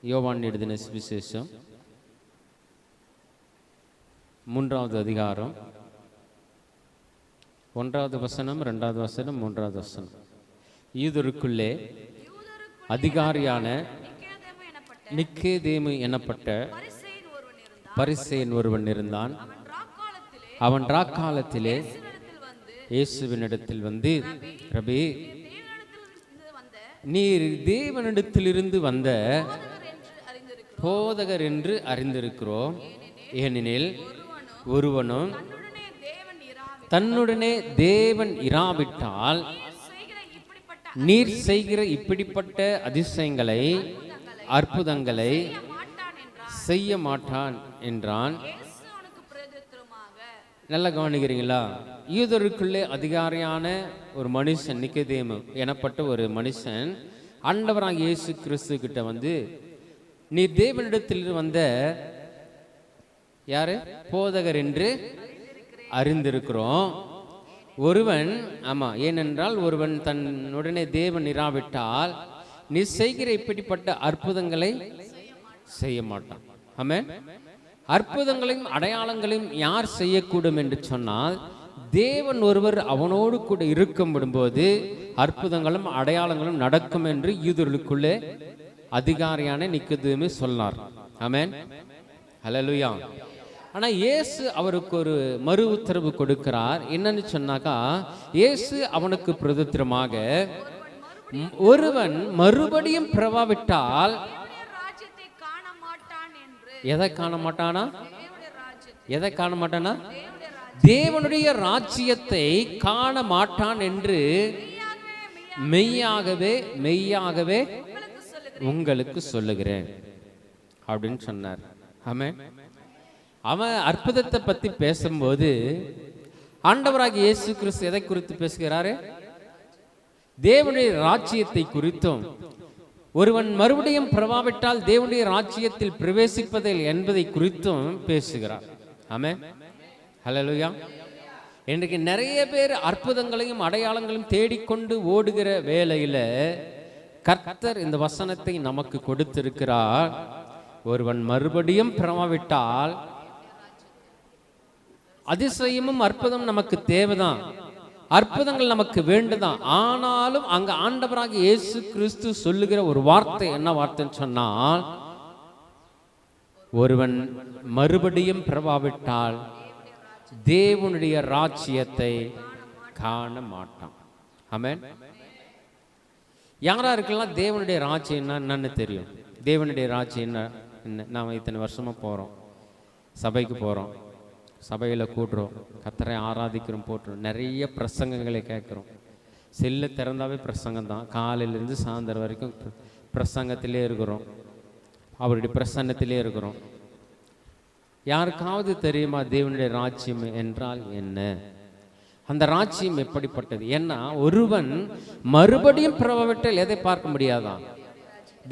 யோவான் எழுதின சுவிசேஷம் 3வது அதிகாரம் 1வது வசனம் 2வது வசனம் 3வது வசனம். யூதருக்குள்ளே அதிகாரியான நிக்கோதேமு எனப்பட்ட பரிசேயன் ஒருவன் இருந்தான். அவன் ராக்காலத்திலே இயேசுவினிடத்தில் வந்து, ரபி, நீர் தேவனிடத்திலிருந்து வந்த போதகர் என்று அறிந்திருக்கிறோம். ஏனெனில் ஒருவனும் தன்னுடனே தேவன் இராவிட்டால் நீர் செய்கிற இப்படிப்பட்ட அதிசயங்களை அற்புதங்களை செய்ய மாட்டான் என்றான். நல்லா கவனிக்கிறீங்களா? யூதருக்குள்ளே அதிகாரியான ஒரு மனுஷன் நிக்கோதேமு எனப்பட்ட ஒரு மனுஷன் ஆண்டவராகிய இயேசு கிறிஸ்து கிட்ட வந்து, நீ தேவனிடத்தில் வந்த யாரு போதகர் என்று அறிந்திருக்கிறோம். ஒருவன், ஆமா, ஏனென்றால் ஒருவன் தன்னுடனே தேவன் இராவிட்டால் நீ செய்கிற இப்படிப்பட்ட அற்புதங்களை செய்ய மாட்டான். ஆமென். அற்புதங்களையும் அடையாளங்களையும் யார் செய்யக்கூடும் என்று சொன்னால், தேவன் ஒருவர் அவனோடு கூட இருக்கும்போது அற்புதங்களும் அடையாளங்களும் நடக்கும் என்று யூதர்களுக்குள்ளே அதிகாரியான நிக்கோதேமு சொன்னார். ஆமென், ஹல்லேலூயா. ஆனா இயேசு அவருக்கு ஒரு மறு உத்தரவு கொடுக்கிறார். என்னன்னு சொன்னாக்கா, இயேசு அவனுக்கு பிரதித்திரமாக, ஒருவன் மறுபடியும் பிறவாவிட்டால் எதை காண மாட்டானா? எதை காண மாட்டானா? தேவனுடைய ராஜ்யத்தை காண மாட்டான் என்று மெய்யாகவே மெய்யாகவே உங்களுக்கு சொல்லுகிறேன் அப்படின்னு சொன்னார். ஆமென். அவன் அற்புதத்தை பத்தி பேசும்போது ஆண்டவராகிய இயேசு கிறிஸ்து எதை குறித்து பேசுகிறாரு? தேவனுடைய ராஜ்யத்தை குறித்தும், ஒருவன் மறுபடியும் பிறவாவிட்டால் தேவனுடைய ராஜ்யத்தில் பிரவேசிப்பதில் என்பதை குறித்தும் பேசுகிறார். ஆமென், ஹல்லேலூயா. இன்றைக்கு நிறைய பேர் அற்புதங்களையும் அடையாளங்களையும் தேடிக்கொண்டு ஓடுகிற வேளையில கர்த்தர் இந்த வசனத்தை நமக்கு கொடுத்திருக்கிறார். ஒருவன் மறுபடியும் பிறவாவிட்டால், அதிசயமும் அற்புதம் நமக்கு தேவைதான், அற்புதங்கள் நமக்கு வேண்டுதான். ஆனாலும் அங்க ஆண்டவராக இயேசு கிறிஸ்து சொல்லுகிற ஒரு வார்த்தை என்ன வார்த்தைன்னு சொன்னால், ஒருவன் மறுபடியும் பிறவாவிட்டால் தேவனுடைய ராஜ்யத்தை காண மாட்டான். ஆமென். யாரா இருக்கலாம் தேவனுடைய ராஜ்யம் என்னன்னு தெரியும்? தேவனுடைய ராஜ்யம் என்ன? நாம இத்தனை வருஷமா போறோம், சபைக்கு போறோம், சபையில் கூட்டுறோம், கர்த்தரை ஆராதிக்கிறோம், போட்டுறோம், நிறைய பிரசங்கங்களை கேட்குறோம். செல்லை திறந்தாவே பிரசங்கம் தான், காலையிலேருந்து சாயந்தரம் வரைக்கும் பிரசங்கத்திலே இருக்கிறோம், அவருடைய பிரசன்னத்திலே இருக்கிறோம். யாருக்காவது தெரியுமா தேவனுடைய ராஜ்யம் என்றால் என்ன? அந்த ராஜ்யம் எப்படிப்பட்டது? ஏன்னா ஒருவன் மறுபடியும் பிறவாவிட்டால் எதை பார்க்க முடியாதான்?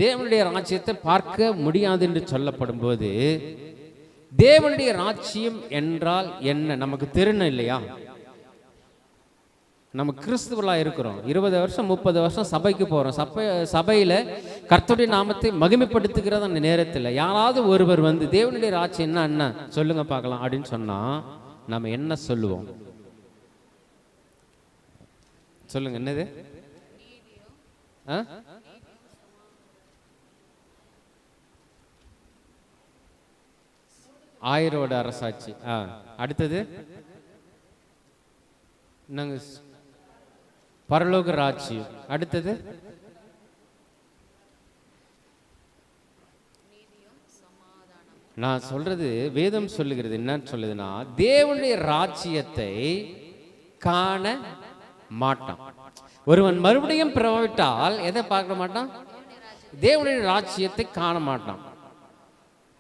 தேவனுடைய ராஜ்யத்தை பார்க்க முடியாது என்று சொல்லப்படும் போது, தேவனுடைய ராஜ்யம் என்றால் என்ன நமக்கு தெரியணும் இல்லையா? நம்ம கிறிஸ்துவலா இருக்கிறோம், 20 வருஷம் 30 வருஷம் சபைக்கு போறோம், சபையில கர்த்தருடைய நாமத்தை மகிமைப்படுத்துகிற அந்த நேரத்தில் யாராவது ஒருவர் வந்து தேவனுடைய ராஜ்யம் என்ன சொல்லுங்க பார்க்கலாம் அப்படின்னு சொன்னா நம்ம என்ன சொல்லுவோம்? சொல்லுங்க, என்னது? ஆயிரோட அரசாட்சி. அடுத்தது நாங்க பரலோக ராஜ்யம். அடுத்தது நான் சொல்றது வேதம் சொல்லுகிறது. என்னன்னு சொல்லுதுன்னா, தேவனுடைய ராஜ்யத்தை காண மாட்டான். ஒருவன் மறுபடியும் பிறவிட்டால் எதை பார்க்க மாட்டான்? தேவனுடைய ராஜ்யத்தை காண மாட்டான்.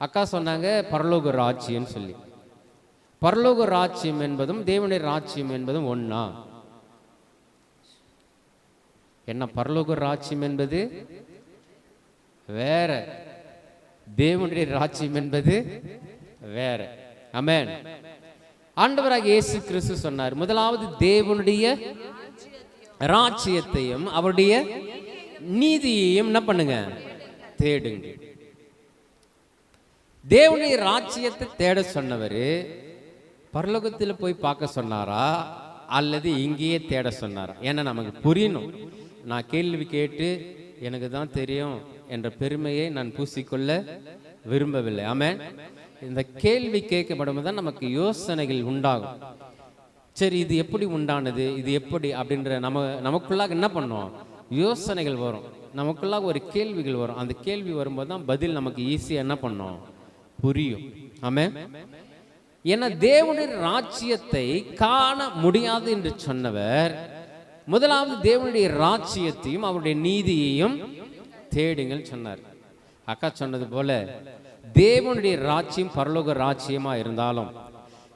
அக்கா சொன்னாங்க பரலோக ராஜ்யம் சொல்லி. பரலோக ராஜ்யம் என்பதும் தேவனுடைய ராஜ்யம் என்பதும் ஒண்ணா? என்ன? பரலோக ராஜ்யம் என்பது வேற, தேவனுடைய ராஜ்யம் என்பது வேற. ஆமென். ஆண்டவராகிய இயேசு கிறிஸ்து சொன்னார், முதலாவது தேவனுடைய ராஜ்யத்தையும் அவருடைய நீதியையும் என்ன பண்ணுங்க? தேடுங்க. தேவனுடைய ராஜ்யத்தை தேட சொன்னவர் பரலோகத்தில் போய் பார்க்க சொன்னாரா அல்லது இங்கேயே தேட சொன்னாரா? ஏன்னா நமக்கு புரியணும். நான் கேள்வி கேட்டு எனக்கு தான் தெரியும் என்ற பெருமையை நான் பூசிக்கொள்ள விரும்பவில்லை. ஆமென். இந்த கேள்வி கேட்கப்படும் தான் நமக்கு யோசனைகள் உண்டாகும். சரி, இது எப்படி உண்டானது, இது எப்படி அப்படின்ற நமக்குள்ளாக என்ன பண்ணுவோம், யோசனைகள் வரும், நமக்குள்ளாக ஒரு கேள்விகள் வரும். அந்த கேள்வி வரும்போது தான் பதில் நமக்கு ஈஸியாக என்ன பண்ணோம், புரியும். ஆமென். ஏன்னா தேவனுடைய ராஜ்யத்தை காண முடியாது என்று சொன்னவர் முதலாவது தேவனுடைய ராஜ்யத்தையும் அவருடைய நீதியையும் தேடுங்கள் சொன்னார். அக்கா சொன்னது போல தேவனுடைய ராஜ்யம் பரலோக ராஜ்யமா இருந்தாலும்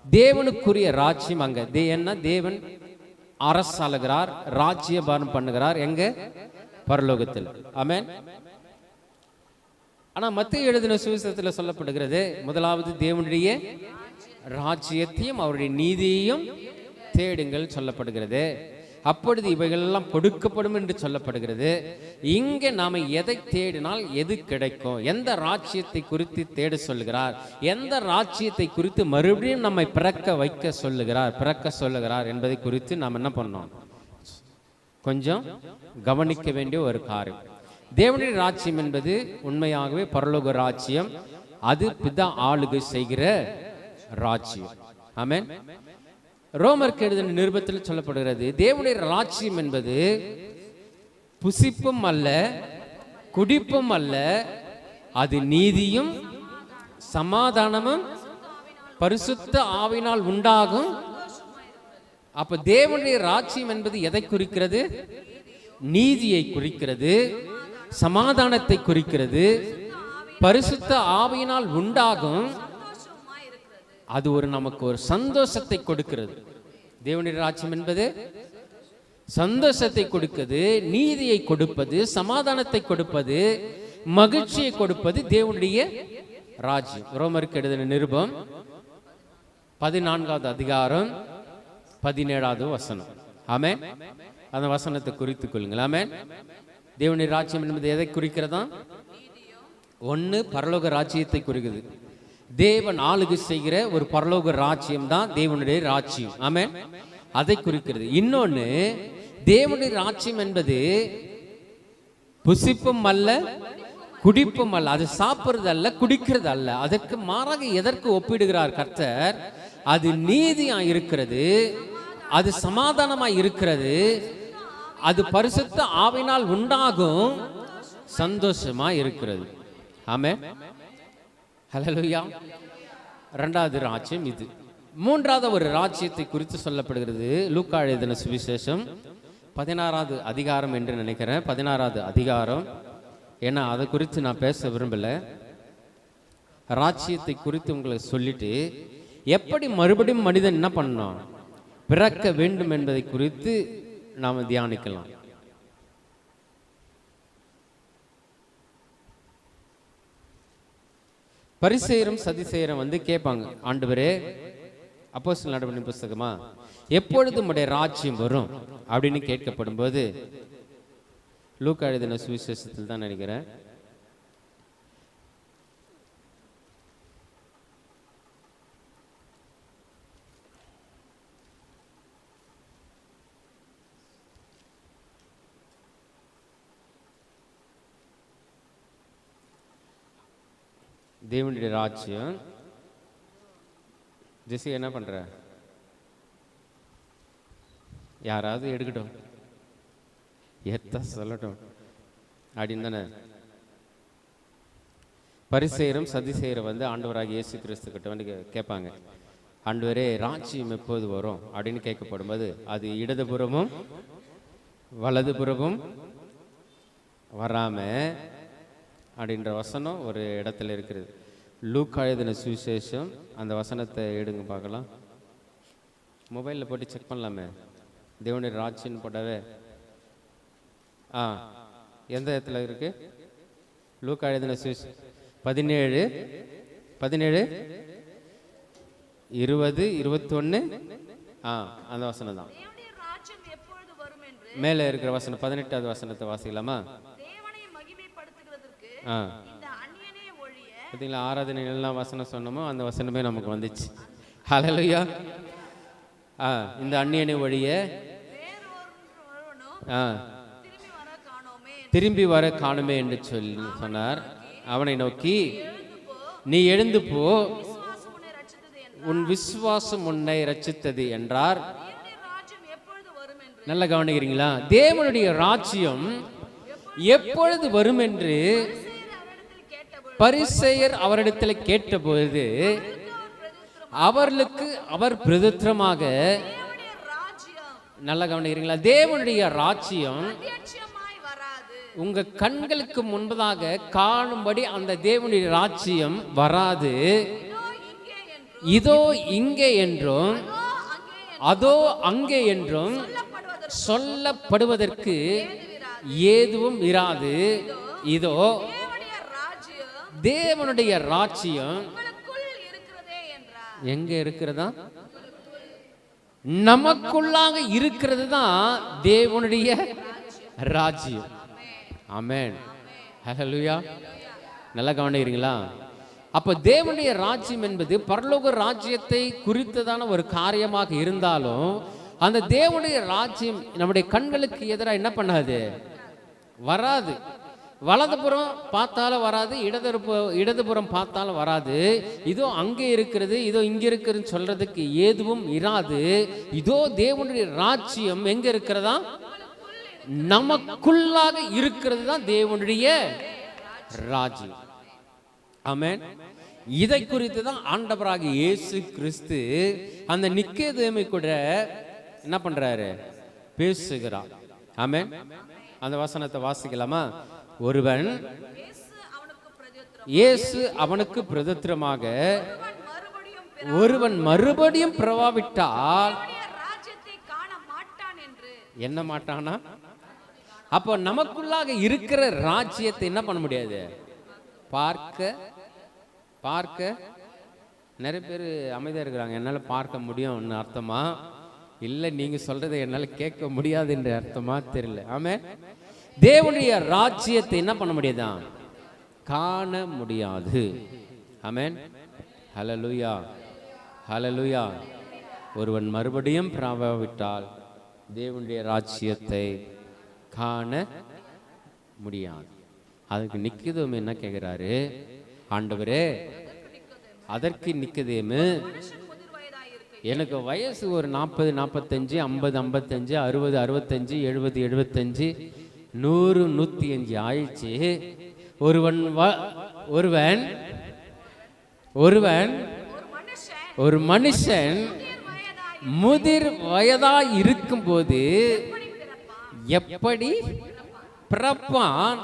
தேவனுக்குரிய ராஜ்யம் அங்க என்ன, தேவன் அரசாளுகிறார், ராஜ்யபாரம் பண்ணுகிறார் எங்க, பரலோகத்தில். ஆமென். ஆனா மத்தேயு எழுதின சுவிசேஷத்தில் சொல்லப்படுகிறது முதலாவது தேவனுடைய ராஜ்யத்தையும் அவருடைய நீதியையும் தேடுங்கள் சொல்லப்படுகிறது. அப்பொழுது இவைகள் எல்லாம் கொடுக்கப்படும் என்று சொல்லப்படுகிறது. இங்கே நாம எதை தேடினால் எது கிடைக்கும், எந்த ராஜ்யத்தை குறித்து தேட சொல்லுகிறார், எந்த ராஜ்யத்தை குறித்து மறுபடியும் நம்மை பிறக்க சொல்லுகிறார் என்பதை குறித்து நாம் என்ன பண்ணோம், கொஞ்சம் கவனிக்க வேண்டிய ஒரு காரியம். தேவனுடைய ராஜ்யம் என்பது உண்மையாகவே பரலோக ராஜ்யம். அது பிதா ஆளுகை செய்கிற ராஜ்யம். ஆமென். ரோமருக்கு எழுதின நிருபத்தில் சொல்லப்படுகிறது தேவனுடைய ராஜ்யம் என்பது புசிப்பும் அல்ல, குடிப்பும் அல்ல, அது நீதியும் சமாதானமும் பரிசுத்த ஆவியினால் உண்டாகும். அப்ப தேவனுடைய ராஜ்யம் என்பது எதை குறிக்கிறது, நீதியை குறிக்கிறது, சமாதானத்தை குறிக்கிறது, பரிசுத்த ஆவியினால் உண்டாகும். அது நமக்கு ஒரு சந்தோஷத்தை கொடுக்கிறது. தேவனுடைய ராஜ்யம் என்பது சந்தோஷத்தை கொடுக்கிறது, நீதியை கொடுப்பது, சமாதானத்தை கொடுப்பது, மகிழ்ச்சியை கொடுப்பது தேவனுடைய ராஜ்யம். ரோமருக்கு எழுதின நிருபம் 14வது அதிகாரம் 17வது வசனம். ஆமென். அந்த வசனத்தை குறித்துக் கொள்ளுங்கள். ஆமென். தேவனுடைய ராஜ்யம் என்பது எதை குறிக்கிறதா, ஒன்று பரலோக ராஜ்யத்தை குறிக்கிறது. தேவன் ஆளுகை செய்கிற ஒரு பரலோக ராஜ்யம் தான் தேவனுடைய ராஜ்யம். ஆமென். அதை குறிக்கிறது. இன்னொன்னு, தேவனுடைய ராஜ்யம் என்பது புசிப்பும் அல்ல, குடிப்பும் அல்ல, அது சாப்பிடுறது அல்ல, குடிக்கிறது அல்ல. அதற்கு மாறாக எதற்கு ஒப்பிடுகிறார் கர்த்தர், அது நீதியா இருக்கிறது, அது சமாதானமா இருக்கிறது, அது பரிசுத்த ஆவியினால் உண்டாகும் சந்தோஷமா இருக்கிறது. ஆமென். ஹல்லேலூயா. இரண்டாவது ராஜ்யம் இது. மூன்றாவது ஒரு ராஜ்யத்தை குறித்து சொல்லப்படுகிறது லூக்கா எழுதின சுவிசேஷம் 16வது அதிகாரம் என்று நினைக்கிறேன். 16வது அதிகாரம். ஏன்னா அதை குறித்து நான் பேச விரும்பல. ராஜ்யத்தை குறித்து உங்களுக்கு சொல்லிட்டு எப்படி மறுபடியும் மனிதன் என்ன பண்ணணும், பிறக்க வேண்டும் என்பதை குறித்து நாம் தியானிக்கலாம். பரிசேயரும் சதிசேயரும் கேட்பாங்க, ஆண்டவரே, அப்போஸ்தலர் நடவடிக்கை புத்தகமா எப்பொழுது உம்முடைய ராஜ்யம் வரும் அப்படின்னு கேட்கப்படும் போது லூக்கா எழுதின சுவிசேஷத்தில் தான் நினைக்கிறேன், தேவனுடைய ராஜ்யம். ஜெசி என்ன பண்ற, யாராவது எடுக்கட்டும், சொல்லட்டும் அப்படின்னு தானே. பரிசேயரும் சதிசேயரும் ஆண்டவராகிய இயேசு கிறிஸ்து கிட்ட கேட்பாங்க, ஆண்டவரே ராஜ்யம் எப்போது வரும் அப்படின்னு கேட்கப்படும்போது அது இடதுபுறமும் வலதுபுறமும் வராம அப்படின்ற வசனம் ஒரு இடத்துல இருக்கிறது. லூக்கா எழுதின சுவிசேஷம் அந்த வசனத்தை எடுங்க பார்க்கலாம். மொபைலில் போட்டு செக் பண்ணலாமே. தேவனுடைய ராஜ்யம் போட்டவே எந்த இடத்துல இருக்கு? லூக்கா எழுதின சுவிசேஷம் 17 20 21 அந்த வசனம் தான். மேலே இருக்கிற வசனம் 18வது வசனத்தை வாசிக்கலாமா? பார்த்தீங்களா, ஆராதனை எல்லாம் வசனம் சொன்னோமோ அந்த வசனமே நமக்கு வந்துச்சு. ஹல்லேலூயா. இந்த அந்நியனை வழிய திரும்பி வர காணுமே என்று சொல்லி சொன்னார். அவனை நோக்கி, நீ எழுந்து போ, உன் விசுவாசம் உன்னை ரட்சித்தது என்றார். நல்ல கவனிக்கிறீங்களா? தேவனுடைய ராஜ்யம் எப்பொழுது வரும் என்று பரிசேயர் அவரிடத்தில் கேட்டபொழுது அவர்களுக்கு அவர் பிரதித்திரமாக, நல்ல கவனிக்கிறீங்களா, தேவனுடைய ராஜ்யம் உங்க கண்களுக்கு முன்பதாக காணும்படி அந்த தேவனுடைய ராஜ்யம் வராது. இதோ இங்கே என்றும் அதோ அங்கே என்றும் சொல்லப்படுவதற்கு ஏதுவும் இராது. இதோ தேவனுடைய ராஜ்யம் எங்க இருக்கிறதா? நமக்குள்ளாக இருக்கிறது தான் தேவனுடைய ராஜ்யம். ஆமென். ஹல்லேலூயா. நல்லா கவனிக்கிறீங்களா? அப்ப தேவனுடைய ராஜ்யம் என்பது பரலோக ராஜ்யத்தை குறித்ததான ஒரு காரியமாக இருந்தாலும் அந்த தேவனுடைய ராஜ்யம் நம்முடைய கண்களுக்கு எதிராக என்ன பண்ணாது? வராது. வலதுபுறம் பார்த்தாலும் வராது, இடதுபுறம் பார்த்தாலும் வராது. இதோ அங்கே இருக்கிறது, இதோ இங்கே இருக்கிறதுன்னு சொல்றதுக்கு ஏதுவும் இராது. இதோ தேவனுடைய ராஜ்யம் எங்க இருக்கிறதா? நமக்குள்ளாக இருக்கிறது தான் தேவனுடைய ராஜ்யம். ஆமென். இதை குறித்து தான் ஆண்டவராகிய இயேசு கிறிஸ்து அந்த நிக்கோதேமை கூட என்ன பண்றாரு? பேசுகிறார். ஆமென். அந்த வசனத்தை வாசிக்கலாமா? இயேசு அவனுக்கு பிரதித்திரமாக, ஒருவன் மறுபடியும் பிறவாவிட்டால் என்ன மாட்டானா? அப்போ நமக்குள்ளாக இருக்கிற ராஜ்யத்தை என்ன பண்ண முடியாது? பார்க்க நிறைய பேர் அமைதியா இருக்கிறாங்க. என்னால பார்க்க முடியும்னு அர்த்தமா இல்லை நீங்க சொல்றதை என்னால கேட்க முடியாது என்ற அர்த்தமா தெரியல. ஆமென். தேவனுடைய ராஜ்யத்தை என்ன பண்ண முடியாதான்? காண முடியாது. ஆமென். ஹல்லேலூயா. ஹல்லேலூயா. ஒருவன் மறுபடியும் பிறவாவிட்டால் தேவனுடைய ராஜ்யத்தை காண முடியாது. அதுக்கு நிக்கோதேமு என்ன கேட்கிறாரு? ஆண்டவரே, அதற்கு நிக்கோதேமு, எனக்கு வயசு ஒரு 40, 45, 50, 55, 60, 65, 70, 75, 100, 105 ஆயிடுச்சு. ஒரு மனுஷன் முதிர் வயதாய் இருக்கும் போது எப்படி பிறப்பான்?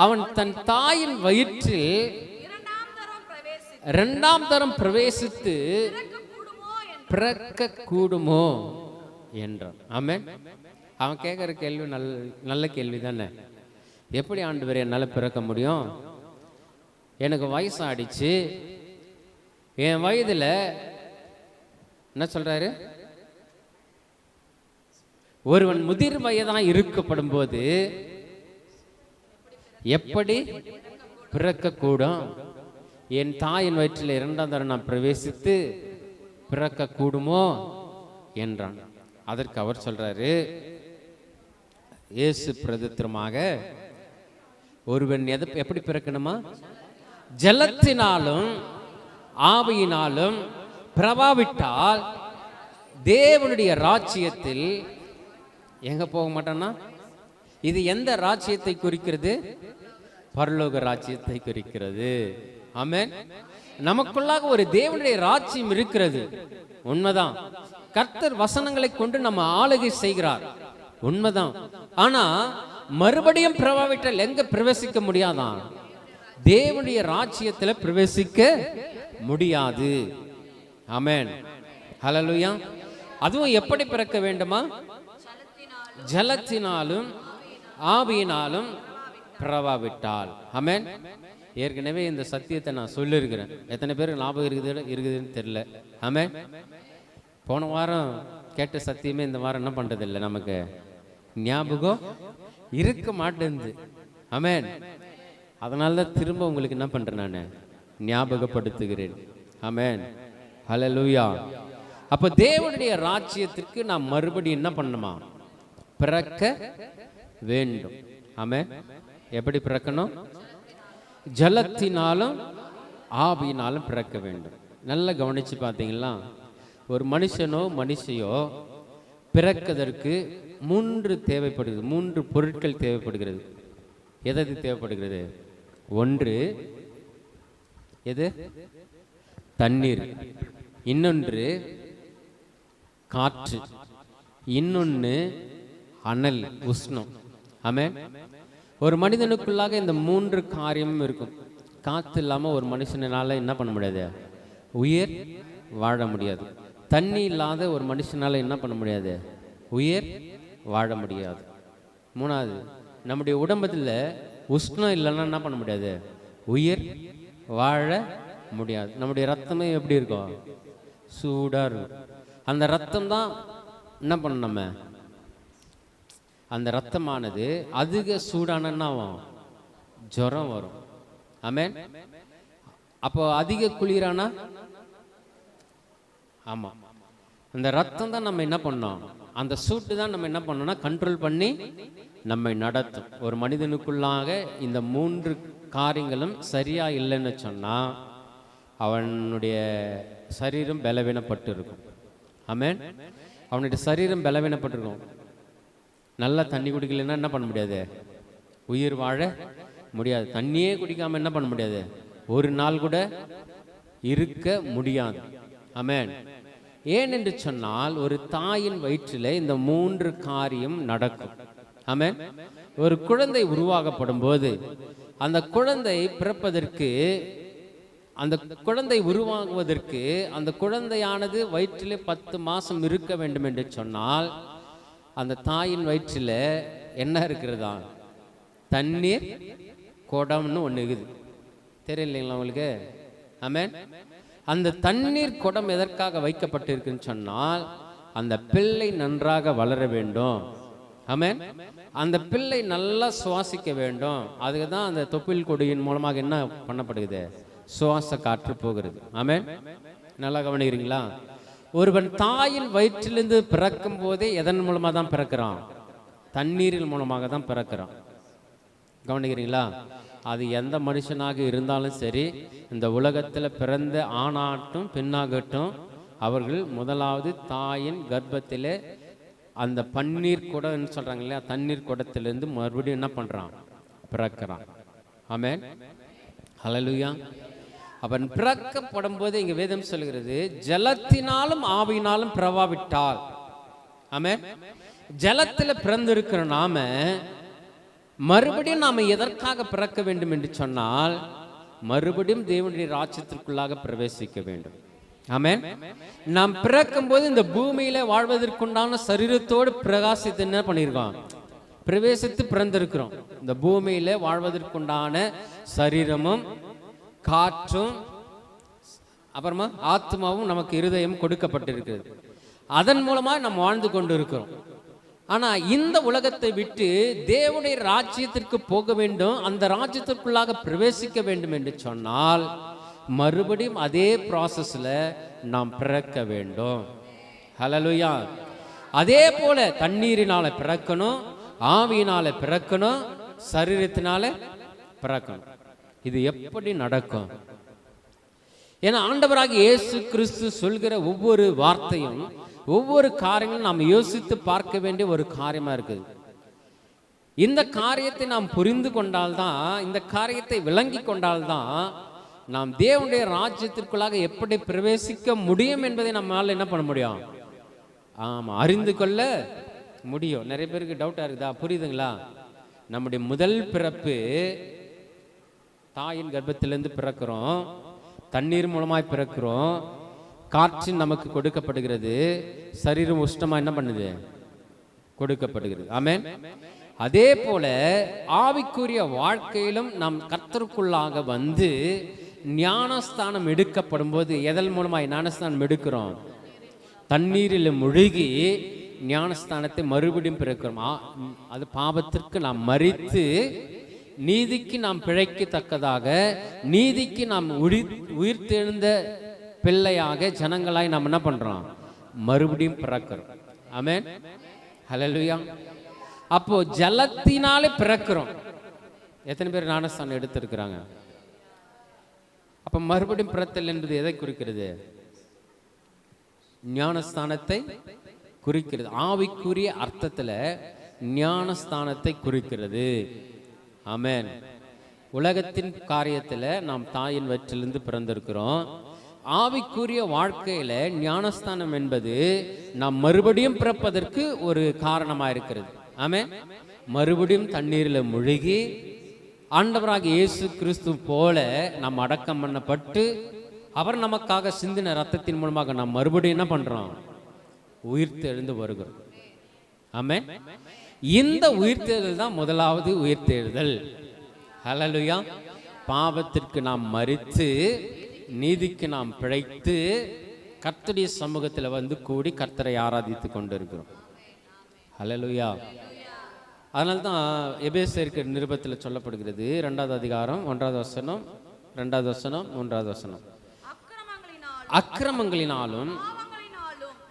அவன் தன் தாயின் வயிற்றில் இரண்டாம் தரம் பிரவேசித்து பிறக்க கூடுமோ என்றான். ஆமென். அவன் கேட்கிற கேள்வி நல்ல கேள்வி தானே. எப்படி ஆண்டவரே என்னால பிறக்க முடியும்? எனக்கு வயசாடிச்சு, என் வயதுல என்ன சொல்றாரு? ஒருவன் முதிர் வயதாய் இருக்கப்படும் போது எப்படி பிறக்க கூடும்? என் தாயின் வயிற்றில் இரண்டாம் தரம் நான் பிரவேசித்து பிறக்க கூடுமோ என்றான். அதற்கு அவர் சொல்றாரு, இயேசு பிரதித்திரமாக, ஒருவன் எப்படி பிறக்கணுமா? ஜலத்தினாலும் ஆவியினாலும் பிரபாவிட்டால் தேவனுடைய ராஜ்யத்தில் எங்க போக மாட்டானா? இது எந்த ராஜ்யத்தை குறிக்கிறது? பரலோக ராஜ்யத்தை குறிக்கிறது. ஆமென். நமக்குள்ளாக ஒரு தேவனுடைய ராஜ்யம் இருக்கிறது, உண்மைதான். கர்த்தர் வசனங்களை கொண்டு நம்ம ஆளுகை செய்கிறார், உண்மைதான். ஆனா மறுபடியும் பிரபாவிட்டால் எங்க பிரவேசிக்க முடியாதான்? தேவனுடைய ராஜ்யத்தில் பிரவேசிக்க முடியாது. ஆமென். ஹல்லேலூயா. அதுவும் எப்படி பிறக்க வேண்டுமா? ஜலத்தினாலும் ஆவியினாலும் பிரபாவிட்டால். ஆமென். ஏற்கனவே இந்த சத்தியத்தை நான் சொல்லியிருக்கிறேன். எத்தனை பேருக்கு ஞாபகம் இருக்குதுன்னு தெரியல. ஆமென். போன வாரம் கேட்ட சத்தியமே இந்த வாரம் என்ன பண்றது இல்லை, நமக்கு ஞாபகம் இருக்க மாட்டேங்குது. ஆமென். அதனால தான் திரும்ப உங்களுக்கு என்ன பண்றேன், நான் ஞாபகப்படுத்துகிறேன். ஆமென், ஹல்லேலூயா. அப்ப தேவனுடைய ராஜ்யத்திற்கு நாம் மறுபடியும் என்ன பண்ணணுமா, பிறக்க வேண்டும். ஆமென். எப்படி பிறக்கணும்? ஜலத்தினாலும் ஆவியினாலும் பிறக்க வேண்டும். நல்லா கவனிச்சு பார்த்தீங்களா, ஒரு மனுஷனோ மனுஷியோ பிறக்கதற்கு 3 தேவைப்படுகிறது, 3 பொருட்கள் தேவைப்படுகிறது. எது தேவைப்படுகிறது? ஒன்று எது? தண்ணீர். இன்னொன்று காற்று. இன்னொன்று அனல், உஷ்ணம். ஆமென். ஒரு மனிதனுக்குள்ளாக இந்த 3 காரியமும் இருக்கும். காற்று இல்லாமல் ஒரு மனுஷனால என்ன பண்ண முடியாது, உயிர் வாழ முடியாது. தண்ணி இல்லாத ஒரு மனுஷனால என்ன பண்ண முடியாது, உயிர் வாழ முடியாது. 3வது, நம்முடைய உடம்புல உஷ்ணம் இல்லைன்னா என்ன பண்ண முடியாது, உயிர் வாழ முடியாது. நம்முடைய ரத்தமே எப்படி இருக்கும், சூடாக இருக்கும். அந்த ரத்தம் தான் என்ன பண்ணணும், நம்ம அந்த ரத்தமானது அதிக சூடானா ஜுரம் வரும். ஆமென். அப்போ அதிக குளிரானா, ஆமா, அந்த ரத்தம் தான் நம்ம என்ன பண்ணோம், அந்த சூட்டு தான் நம்ம என்ன பண்ணோம்னா கண்ட்ரோல் பண்ணி நம்மை நடத்தும். ஒரு மனிதனுக்குள்ளாக இந்த 3 காரியங்களும் சரியா இல்லைன்னு சொன்னா அவனுடைய சரீரம் பலவீனப்பட்டு இருக்கும். ஆமென். அவனுடைய சரீரம் பலவீனப்பட்டிருக்கும். நல்லா தண்ணி குடிக்கலைன்னா என்ன பண்ண முடியாது, உயிர் வாழ முடியாது. தண்ணியே குடிக்காம என்ன பண்ண முடியாது, ஒரு நாள் கூட இருக்க முடியாது. ஆமென். ஏன் என்று சொன்னால் ஒரு தாயின் வயிற்றிலே இந்த 3 காரியம் நடக்கும். ஆமென். ஒரு குழந்தை உருவாக்கப்படும் போது அந்த குழந்தை பிறப்பதற்கு, அந்த குழந்தை உருவாகுவதற்கு அந்த குழந்தையானது வயிற்றிலே 10 மாசம் இருக்க வேண்டும் என்று சொன்னால் அந்த தாயின் வயிற்றில் என்ன இருக்கிறதா, தண்ணீர் குடம்னு ஒன்று இருக்குது. தெரியலைங்களா உங்களுக்கு? ஆமென். அந்த தண்ணீர் குடம் எதற்காக வைக்கப்பட்டிருக்குன்னு சொன்னால் அந்த பிள்ளை நன்றாக வளர வேண்டும். ஆமென். அந்த பிள்ளை நல்லா சுவாசிக்க வேண்டும். அதுக்கு தான் அந்த தொப்புள் கொடியின் மூலமாக என்ன பண்ணப்படுகிறது, சுவாச காற்று போகிறது. ஆமென். நல்லா கவனிக்கிறீங்களா? ஒருவன் தாயின் வயிற்றிலிருந்து பிறக்கும் போதே எதன் மூலமாக தான் பிறக்கிறான், தண்ணீரின் மூலமாக தான் பிறக்கிறான். கவனிக்கிறீங்களா? அது எந்த மனுஷனாக இருந்தாலும் சரி, இந்த உலகத்தில் பிறந்த ஆணாகட்டும் பெண்ணாகட்டும், அவர்கள் முதலாவது தாயின் கர்ப்பத்திலே அந்த பன்னீர் குடம்னு சொல்றாங்க இல்லையா, தண்ணீர் குடத்திலிருந்து மறுபடியும் என்ன பண்றான், பிறக்கிறான். ஆமென், ஹல்லேலூயா. அவன் பிறக்கப்படும் போது இங்க வேதம் சொல்கிறது, ஜலத்தினாலும் ஆவியினாலும் பிறவாவிட்டால். ஆமென். ஜலத்துல பிறந்திருக்கிற நாம மறுபடியும் நாம எதற்காக பிறக்க வேண்டும் என்று சொன்னால் மறுபடியும் தேவனுடைய ராஜ்யத்திற்குள்ளாக பிரவேசிக்க வேண்டும். ஆமென். நாம் பிறக்கும் போது இந்த பூமியில வாழ்வதற்குண்டான சரீரத்தோடு பிரகாசித்து என்ன பண்ணியிருக்கோம், பிரவேசித்து பிறந்திருக்கிறோம். இந்த பூமியில வாழ்வதற்குண்டான சரீரமும் காற்றும் அப்புறமா ஆத்மாவும் நமக்கு இருதயம் கொடுக்கப்பட்டிருக்கிறது. அதன் மூலமா நாம் வாழ்ந்து கொண்டு இருக்கிறோம். ஆனா இந்த உலகத்தை விட்டு தேவனுடைய ராஜ்யத்திற்கு போக வேண்டும், அந்த ராஜ்யத்திற்குள்ளாக பிரவேசிக்க வேண்டும் என்று சொன்னால் மறுபடியும் அதே ப்ராசஸ்ல நாம் பிறக்க வேண்டும். ஹல்லேலூயா. அதே போல தண்ணீரினால பிறக்கணும், ஆவியினால பிறக்கணும், சரீரத்தினால பிறக்கணும். இது எப்படி நடக்கும்? ஏன்னா ஆண்டவராகிய இயேசு கிறிஸ்து சொல்கிற ஒவ்வொரு வார்த்தையும் ஒவ்வொரு காரியங்களும் நாம் யோசித்து பார்க்க வேண்டிய ஒரு காரியமா இருக்குது. இந்த காரியத்தை நாம் புரிந்து கொண்டால்தான், இந்த காரியத்தை விளங்கி கொண்டால்தான் நாம் தேவனுடைய ராஜ்யத்திற்குள்ளாக எப்படி பிரவேசிக்க முடியும் என்பதை நம்மால் என்ன பண்ண முடியும், ஆமா, அறிந்து கொள்ள முடியும். நிறைய பேருக்கு டவுட்டா இருக்குதா? புரியுதுங்களா? நம்முடைய முதல் பிறப்பு தாயின் கர்ப்பத்திலிருந்து பிறக்கிறோம், தண்ணீர் மூலமாய் பிறக்கிறோம், காற்று நமக்கு கொடுக்கப்படுகிறது, சரீரம் உஷ்ணமா என்ன பண்ணுது, கொடுக்கப்படுகிறது. ஆமென். அதே போல ஆவிக்குரிய வாழ்க்கையிலும் நாம் கர்த்தருக்குள்ளாக வந்து ஞானஸ்தானம் எடுக்கப்படும் போது எதன் மூலமாய் ஞானஸ்தானம் எடுக்கிறோம், தண்ணீரில் முழுகி ஞானஸ்தானத்தை மறுபடியும் பிறக்கிறோம். அது பாவத்திற்கு நாம் மரித்து நீதிக்கு நாம் பிழைக்கத்தக்கதாக, நீதிக்கு நாம் உயிர்த்தெழுந்த பிள்ளையாக, ஜனங்களாய் நாம் என்ன பண்றோம்? மறுபடியும் பிறக்கிறோம். ஆமென், ஹல்லேலூயா. அப்போ ஜலத்தினாலே பிறக்கிறோம். எத்தனை பேர் ஞானஸ்தானம் எடுத்திருக்கிறாங்க? அப்ப மறுபடியும் பிறத்தல் என்பது எதை குறிக்கிறது? ஞானஸ்தானத்தை குறிக்கிறது. ஆவிக்குரிய அர்த்தத்துல ஞானஸ்தானத்தை குறிக்கிறது. ஆமென். உலகத்தின் காரியத்துல நாம் தாயின் வயிற்றிலிருந்து பிறந்திருக்கிறோம். ஆவிக்குரிய வாழ்க்கையில ஞானஸ்தானம் என்பது நாம் மறுபடியும் பிறப்பதற்கு ஒரு காரணமா இருக்கிறது. ஆமென். மறுபடியும் தண்ணீரில் முழுகி ஆண்டவராக இயேசு கிறிஸ்து போல நாம் அடக்கம் பண்ணப்பட்டு அவர் நமக்காக சிந்தின ரத்தத்தின் மூலமாக நாம் மறுபடியும் என்ன பண்றோம்? உயிர்த்தெழுந்து வருகிறோம். ஆமென். இந்த உயிர்த்தெழுதல் தான் முதலாவது உயிர்த்தெழுதல். ஹல்லேலூயா. பாவத்திற்கு நாம் மரித்து நீதிக்கு நாம் பிழைத்து கர்த்தருடைய சமூகத்தில் வந்து கூடி கர்த்தரை ஆராதித்து கொண்டிருக்கிறோம். ஹல்லேலூயா. அதனால தான் எபேசியருக்கு நிருபத்தில் சொல்லப்படுகிறது, 2வது அதிகாரம் 1வது வசனம், 2வது வசனம், 3வது வசனம். அக்கிரமங்களினாலும்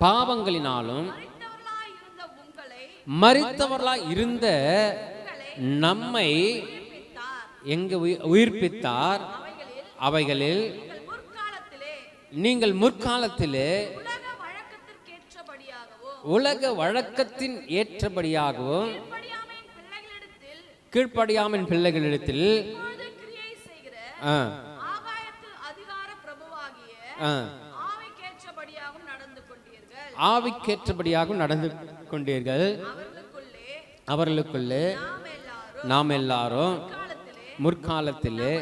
பாவங்களினாலும் மரித்தவர்களாய் இருந்த நம்மை எங்க உயிர்ப்பித்தார். அவைகளில் நீங்கள் முற்காலத்திலே உலக வழக்கத்தின் ஏற்றபடியாகவும் கீழ்ப்படியாமின் பிள்ளைகளிடத்தில் ஆவிக்கேற்றபடியாகவும் நடந்து கொண்டீர்கள். அவர்களுக்குள்ளே நாம் எல்லாரும் முற்காலத்திலே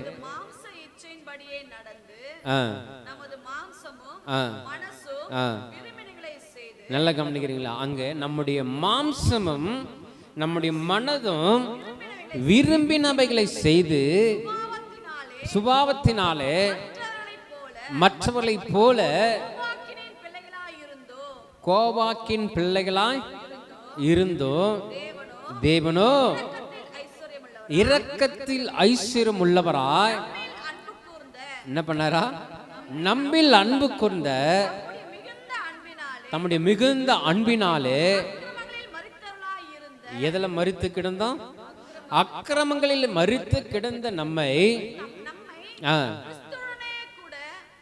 நல்ல கவனிக்கிறீங்களா? அங்க நம்முடைய மாம்சமும் நம்முடைய மனதும் விரும்பினவைகளை செய்து சுபாவத்தினாலே மற்றவர்களை போல கோபாக்கின் பிள்ளைகளாய் இருந்தோம். தேவனோ இரக்கத்தில் ஐஸ்வர்யம் உள்ளவராய் என்ன பண்ணாரா? நம்மில் அன்பு கூர்ந்த தம்முடைய மிகுந்த அன்பினாலே எதுல மரித்து கிடந்தோம்? அக்கிரமங்களில் மரித்து கிடந்த நம்மை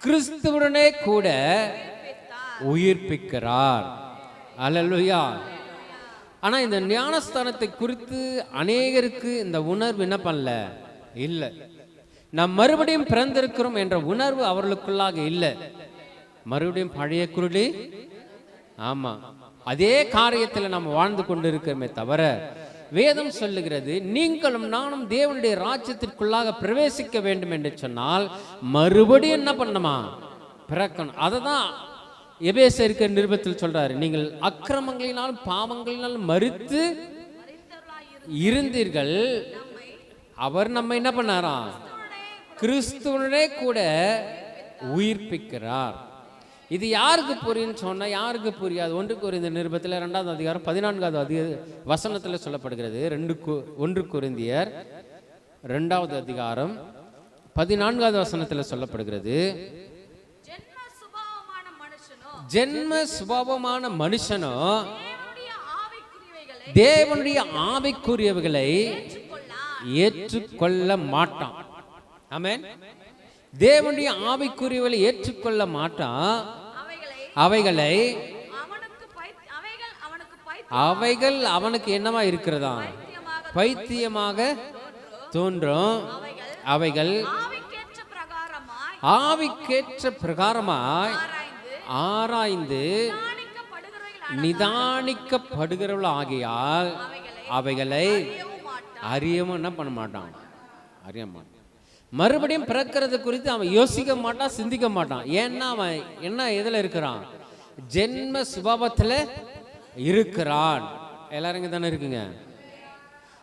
கிறிஸ்துவுடனே கூட உயிர்ப்பிக்கிறார். அல்லேலூயா. ஆனா இந்த ஞானஸ்தானத்தை குறித்து அநேகருக்கு இந்த உணர்வு என்ன பண்ணல, இல்லை. நாம் மறுபடியும் பிறந்திருக்கிறோம் என்ற உணர்வு அவர்களுக்குள்ளாக இல்லை. மறுபடியும் பழைய குருளி, ஆமா, அதே காரியத்தில் நாம் வாழ்ந்து கொண்டிருக்கிறோமே தவிர, வேதம் சொல்லுகிறது நீங்களும் நானும் தேவனுடைய ராஜ்யத்திற்குள்ளாக பிரவேசிக்க வேண்டும் என்று சொன்னால் மறுபடியும் என்ன பண்ணணுமா? பிறக்கணும். அதை தான் எபேசியருக்கு நிருபத்தில் சொல்றாரு. நீங்கள் அக்கிரமங்களினாலும் பாவங்களினாலும் மரித்து இருந்தீர்கள். அவர் நம்ம என்ன பண்ணாராம்? கிறிஸ்துவனே கூட உயிர்ப்பிக்கிறார். இது யாருக்கு புரியும் சொன்னா யாருக்கு புரியாது? 1 கொரிந்தியர் நிருபத்தில் 2வது அதிகாரம் 14வது வசனத்தில் சொல்லப்படுகிறது. 1 கொரிந்தியர் 2வது அதிகாரம் 14வது வசனத்தில் சொல்லப்படுகிறது, ஜென்ம சுபாவமான மனுஷனோ தேவனுடைய ஆவிக்குரியவைகளை ஏற்றுக்கொள்ள மாட்டான். ஆமென். தேவனுடைய ஆவிக்குரியவைகளை ஏற்றுக்கொள்ள மாட்டான். அவைகள் அவனுக்கு என்னவா இருக்கிறதா? பைத்தியமாக தோன்றும். அவைகள் ஆவிக்கேற்ற பிரகாரமாய் ஆராய்ந்து நிதானிக்கப்படுகிறவர்கள் ஆகியால் அவைகளை அறியவும் என்ன பண்ண மாட்டான்? அறிய மாட்டான். மறுபடியும் பிறக்கிறது குறித்து அவன் யோசிக்க மாட்டான், சிந்திக்க மாட்டான். ஏன்னா அவன் என்ன எதுல இருக்கிறான்? ஜென்ம சுபாவத்தில் இருக்கிறான். எல்லாரும் இங்க தானே இருக்குங்க.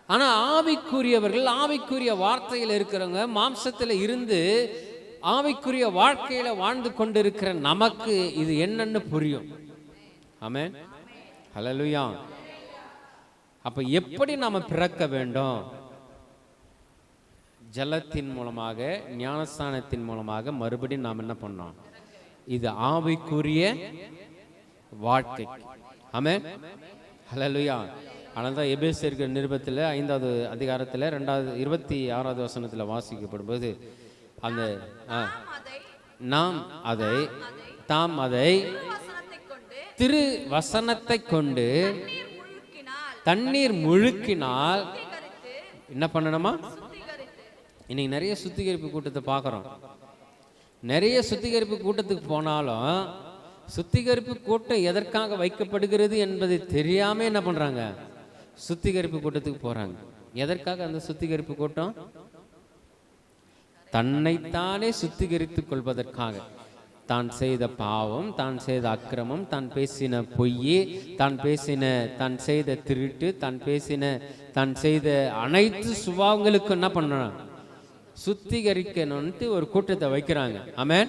ஆனா ஆவிக்குரியவர்கள், ஆவிக்குரிய வார்த்தையில் இருக்கிறவங்க, மாம்சத்தில் இருந்து ஆவிக்குரிய வாழ்க்கையில வாழ்ந்து கொண்டிருக்கிற நமக்கு இது என்னன்னு புரியும். ஆமென், ஹல்லேலூயா. அப்ப எப்படி நாம பிறக்க வேண்டும்? ஜலத்தின் மூலமாக, ஞானஸ்தானத்தின் மூலமாக மறுபடியும் நாம் என்ன பண்ணோம்? இது ஆவிக்குரிய வாழ்க்கை. ஆமென், ஹல்லேலூயா. ஆனால் தான் எபேசியர் நிருபத்தில் 5வது அதிகாரத்தில் 26வது வசனத்தில் வாசிக்கப்படும்போது அந்த தாம் அதை திரு வசனத்தை கொண்டு தண்ணீர் முழுக்கினால் என்ன பண்ணணுமா? இன்னைக்கு நிறைய சுத்திகரிப்பு கூட்டத்தை பார்க்குறோம். நிறைய சுத்திகரிப்பு கூட்டத்துக்கு போனாலும் சுத்திகரிப்பு கூட்டம் எதற்காக வைக்கப்படுகிறது என்பதை தெரியாம என்ன பண்றாங்க? சுத்திகரிப்பு கூட்டத்துக்கு போறாங்க. எதற்காக அந்த சுத்திகரிப்பு கூட்டம்? தன்னைத்தானே சுத்திகரித்துக் கொள்வதற்காக. தான் செய்த பாவம், தான் செய்த அக்கிரமம், தான் பேசின பொய், தான் செய்த திருட்டு, தான் செய்த அனைத்து சுபாவங்களுக்கும் என்ன பண்ணணும்? சுத்திகரிக்கணும்ட்டு ஒரு கூட்டத்தை வைக்கிறாங்க. ஆமென்.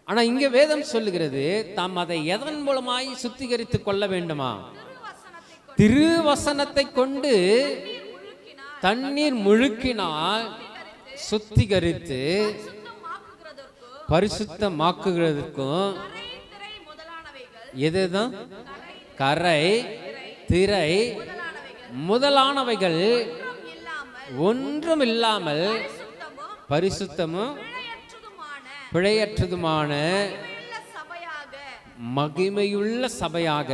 ஆனா இங்க வேதம் சொல்லுகிறது, தாம் அதை எதன் மூலமாய் சுத்திகரித்துக் கொள்ள வேண்டுமா? திருவசனத்தை கொண்டு தண்ணீர் முழுக்கினால் சுத்திகரித்து பரிசுத்தமாக்குகிறதுக்கும் எதுதான்? கரை, திரை முதலானவைகள் ஒன்றும் இல்லாமல் பரிசுத்தமும் பிழையற்றதுமான மகிமையுள்ள சபையாக